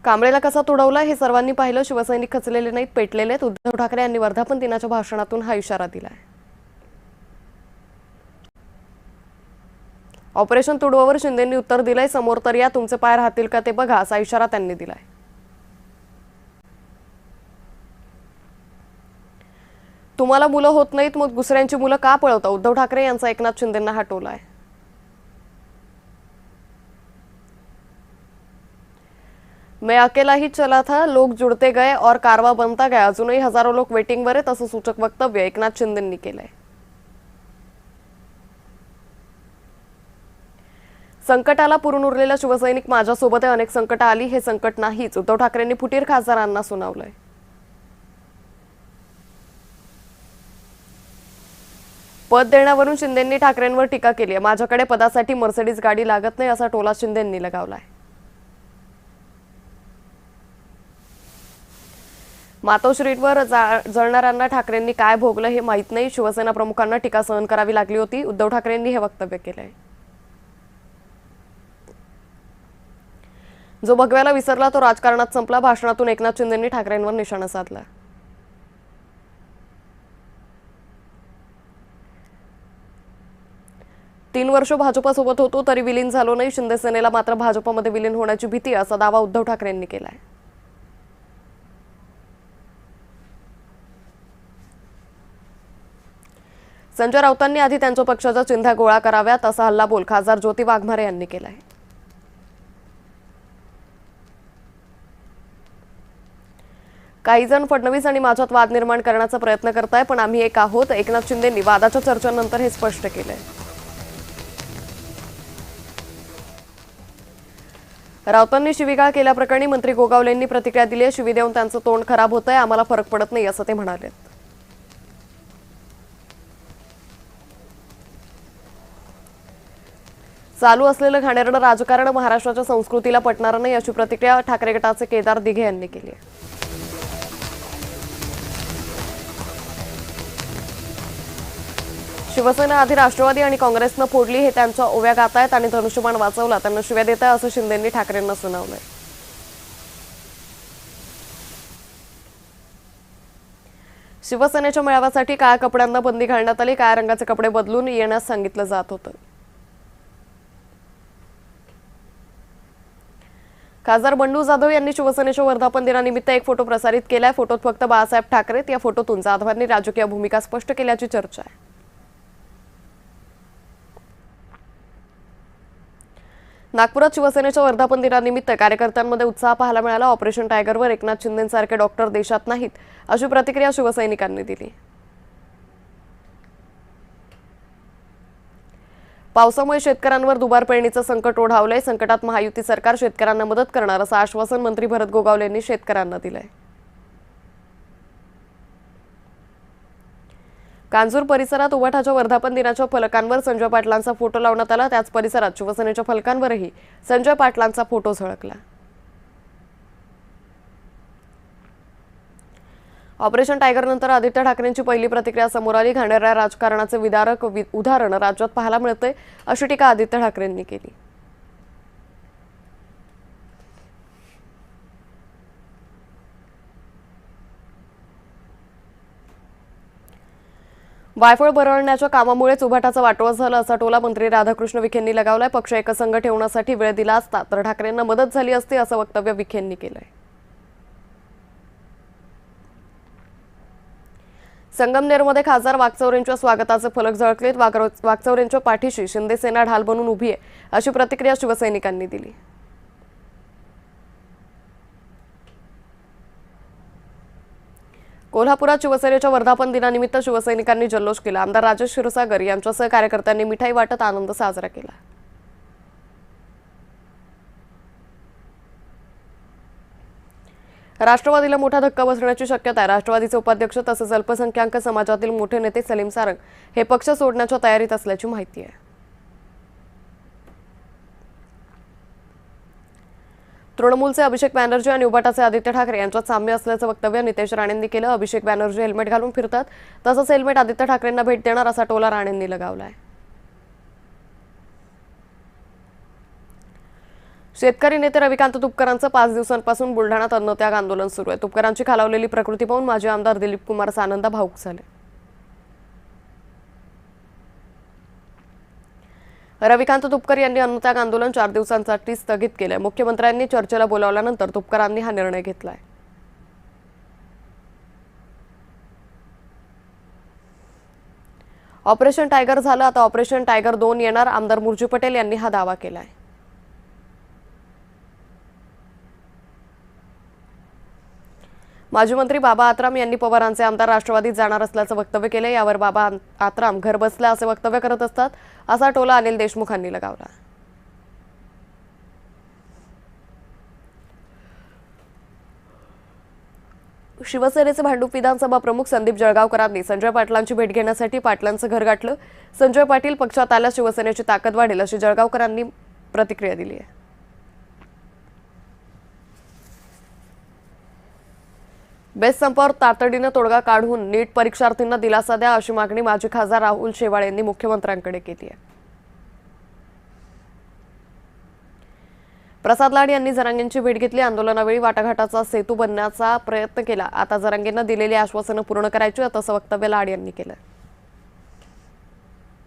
कांबळेला कसा तुडवला हे सर्वांनी पाहिलं. शिवसैनिक खचलेले नाहीत, पेटलेले आहेत. उद्धव ठाकरे यांनी वर्धापन दिनाच्या भाषणातून हा इशारा दिलाय. ऑपरेशन तुडवावर शिंदेंनी उत्तर दिलंय. समोर तर या, तुमचे पाय राहतील का ते बघा, असा इशारा त्यांनी दिलाय. तुम्हाला मुलं होत नाहीत, मग दुसऱ्यांची मुलं का पळवता? उद्धव ठाकरे यांचा एकनाथ शिंदेंना हा टोला आहे. मैं अकेला ही चला था, लोग जुड़ते गए और कारवा बनता गया. अजूनही हजारो लोक वेटिंगवर आहेत, असं सूचक वक्तव्य एकनाथ शिंदेंनी केलंय. संकटाला पुरून उरलेला शिवसैनिक माझ्यासोबत आहे. अनेक संकट आली, हे संकट नाहीच, उद्धव ठाकरेंनी फुटीर खासदारांना सुनावलंय. पद देण्यावरून शिंदेंनी ठाकरेंवर टीका केली आहे. माझ्याकडे पदासाठी मर्सिडीज गाडी लागत नाही, असा टोला शिंदेंनी लगावलाय. मातोश्रीवर जळणाऱ्यांना ठाकरेंनी काय भोगलं हे माहीत नाही. शिवसेना प्रमुखांना टीका सहन करावी लागली होती, उद्धव ठाकरेंनी हे वक्तव्य केलंय. जो भगव्याला विसरला तो राजकारणात संपला. भाषणातून एकनाथ शिंदेंनी ठाकरेंवर निशाणा साधला. तीन वर्ष भाजपसोबत होतो तरी विलीन झालो नाही. शिंदे सेनेला मात्र भाजपमध्ये विलीन होण्याची भीती, असा दावा उद्धव ठाकरेंनी केलाय. संजय राऊतांनी आधी त्यांच्या पक्षाच्या चिंध्या गोळा कराव्यात, असा हल्लाबोल खासदार ज्योती वाघमारे यांनी केलाय. काही जण फडणवीस आणि माझ्यात वाद निर्माण करण्याचा प्रयत्न करताय, पण आम्ही एक आहोत. एकनाथ शिंदेंनी वादाच्या चर्चेनंतर हे स्पष्ट केलंय. राऊतांनी शिवीगाळ केल्याप्रकरणी मंत्री गोगावलेंनी प्रतिक्रिया दिली आहे. शिवी देऊन त्यांचं तोंड खराब होतंय, आम्हाला फरक पडत नाही, असं ते म्हणाले. चालू असलेलं घाणेरडं राजकारण महाराष्ट्राच्या संस्कृतीला पटणार नाही, अशी प्रतिक्रिया ठाकरे गटाचे केदार दिघे यांनी केली आहे. शिवसेना आधी राष्ट्रवादी आणि काँग्रेसनं फोडली, हे त्यांच्या ओव्या गातायत आणि धनुष्यबाण वाचवला त्यांना शिव्या देत आहे, असं शिंदेंनी ठाकरेंना सुनावलंय. शिवसेनेच्या मेळाव्यासाठी काळ्या कपड्यांना बंदी घालण्यात आली. काळ्या रंगाचे कपडे बदलून येण्यास सांगितलं जात होतं. खासदार बंडू जाधव यांनी शिवसेनेच्या वर्धापन दिनानिमित्त एक फोटो प्रसारित केलाय. फोटोत फक्त बाळासाहेब ठाकरे. या फोटोतून जाधवांनी राजकीय भूमिका स्पष्ट केल्याची चर्चा आहे. नागपुरात शिवसेनेच्या वर्धापन दिनानिमित्त कार्यकर्त्यांमध्ये उत्साह पाहायला मिळाला. ऑपरेशन टायगरवर एकनाथ शिंदेंसारखे डॉक्टर देशात नाहीत, अशी प्रतिक्रिया शिवसैनिकांनी दिली. पावसामुळे शेतकऱ्यांवर दुबार पेरणीचं संकट ओढावलंय. संकटात महायुती सरकार शेतकऱ्यांना मदत करणार, असं आश्वासन मंत्री भरत गोगावले यांनी शेतकऱ्यांना दिलंय. कांजूर परिसरात उबाठाच्या वर्धापन दिनाच्या फलकांवर संजय पाटलांचा फोटो लावण्यात आला. त्याच परिसरात शिवसेनेच्या फलकांवरही संजय पाटलांचा फोटो झळकला. ऑपरेशन टायगर नंतर आदित्य ठाकरेंची पहिली प्रतिक्रिया समोर आली. घाणेरड्या राजकारणाचे विदारक उदाहरण राज्यात पाहायला मिळते, अशी टीका आदित्य ठाकरेंनी केली. वायफळ बरळण्याच्या कामामुळेच उभाटाचा वाटोळा झाला, असा टोला मंत्री राधाकृष्ण विखेंनी लगावलाय. पक्ष एकसंघ ठेवण्यासाठी वेळ दिला असता तर ठाकरेंना मदत झाली असती, असं वक्तव्य विखेंनी केलंय. संगमनेरमध्ये खासदार वाकचौरेंच्या स्वागताचे फलक झळकलेत. वाकचौरेंच्या पाठीशी शिंदे सेना ढाल बनून उभी आहे, अशी प्रतिक्रिया शिवसैनिकांनी दिली. कोल्हापुरात शिवसेनेच्या वर्धापन दिनानिमित्त शिवसैनिकांनी जल्लोष केला. आमदार राजेश क्षीरसागर यांच्यासह कार्यकर्त्यांनी मिठाई वाटत आनंद साजरा केला. राष्ट्रवादीला मोठा धक्का बसण्याची शक्यता आहे. राष्ट्रवादीचे उपाध्यक्ष तसेच अल्पसंख्याक समाजातील मोठे नेते सलीम सारंग हे पक्ष सोडण्याच्या तयारीत असल्याची माहिती आहे. तृणमूलचे अभिषेक बॅनर्जी आणि उबाटाचे आदित्य ठाकरे यांच्यात साम्य असल्याचं वक्तव्य नितेश राणेंनी केलं. अभिषेक बॅनर्जी हेल्मेट घालून फिरतात, तसंच हेल्मेट आदित्य ठाकरेंना भेट देणार, असा टोला राणेंनी लगावलाय. शेतकरी नेते रविकांत तुपकरांचं 5 दिवसांपासून बुलढाण्यात अन्नत्याग आंदोलन सुरू आहे। तुपकरांची खालावलेली प्रकृती पाहून माजी आमदार दिलीप कुमार सानंद भावुक झाले। रविकांत तुपकर यांनी अन्नत्याग आंदोलन 4 दिवसांसाठी स्थगित केले। मुख्यमंत्र्यांनी चर्चेला बोलावल्यानंतर तुपकरांनी हा निर्णय घेतलाय। ऑपरेशन टायगर झालं, आता ऑपरेशन टायगर 2 येणार, आमदार मुर्जी पटेल यांनी हा दावा केलाय। माजी मंत्री बाबा आत्राम यांनी पवारांचे आमदार राष्ट्रवादीत जाणार असल्याचं वक्तव्य केले। यावर बाबा आत्राम घर बसल्या असे वक्तव्य करत असतात, असा टोला अनिल देशमुखांनी लगावला। शिवसेनेचे भांडूप विधानसभा प्रमुख संदीप जळगावकरांनी संजय पाटलांची भेट घेण्यासाठी पाटलांचं घर गाठलं। संजय पाटील पक्षात आल्यास शिवसेनेची ताकद वाढेल अशी जळगावकरांनी प्रतिक्रिया दिली आहे। बेस्ट संपावर तातडीने तोडगा काढून नीट परीक्षार्थींना दिलासा द्या अशी मागणी माजी खासदार राहुल शेवाळे यांनी मुख्यमंत्र्यांकडे केली आहे। प्रसाद लाड यांनी जरांगेंची भेट घेतली। आंदोलनावेळी वाटाघाटाचा सेतू बनण्याचा प्रयत्न केला। आता जरांगेंना दिलेली आश्वासनं पूर्ण करायची असं वक्तव्य लाड यांनी केलं।